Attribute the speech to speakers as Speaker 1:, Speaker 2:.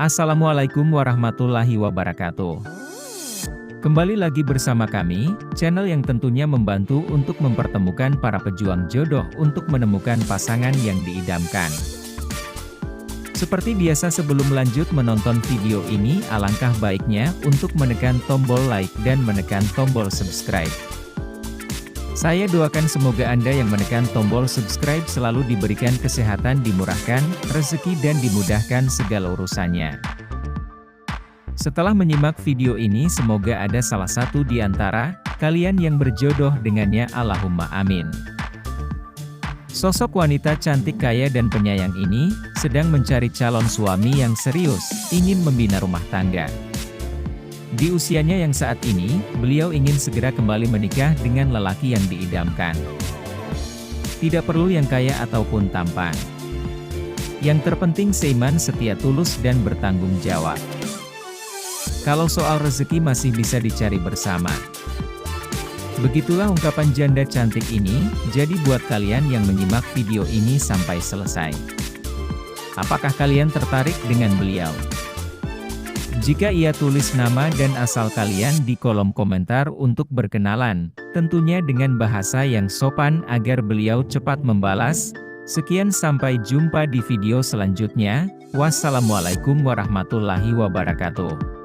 Speaker 1: Assalamualaikum warahmatullahi wabarakatuh. Kembali lagi bersama kami, channel yang tentunya membantu untuk mempertemukan para pejuang jodoh untuk menemukan pasangan yang diidamkan. Seperti biasa, sebelum lanjut menonton video ini, alangkah baiknya untuk menekan tombol like dan menekan tombol subscribe. Saya doakan semoga Anda yang menekan tombol subscribe selalu diberikan kesehatan, dimurahkan rezeki dan dimudahkan segala urusannya. Setelah menyimak video ini, semoga ada salah satu di antara kalian yang berjodoh dengannya, Allahumma amin. Sosok wanita cantik, kaya dan penyayang ini sedang mencari calon suami yang serius, ingin membina rumah tangga. Di usianya yang saat ini, beliau ingin segera kembali menikah dengan lelaki yang diidamkan. Tidak perlu yang kaya ataupun tampan. Yang terpenting seiman, setia, tulus dan bertanggung jawab. Kalau soal rezeki masih bisa dicari bersama. Begitulah ungkapan janda cantik ini, jadi buat kalian yang menyimak video ini sampai selesai, apakah kalian tertarik dengan beliau? Jika iya, tulis nama dan asal kalian di kolom komentar untuk berkenalan, tentunya dengan bahasa yang sopan agar beliau cepat membalas. Sekian, sampai jumpa di video selanjutnya. Wassalamualaikum warahmatullahi wabarakatuh.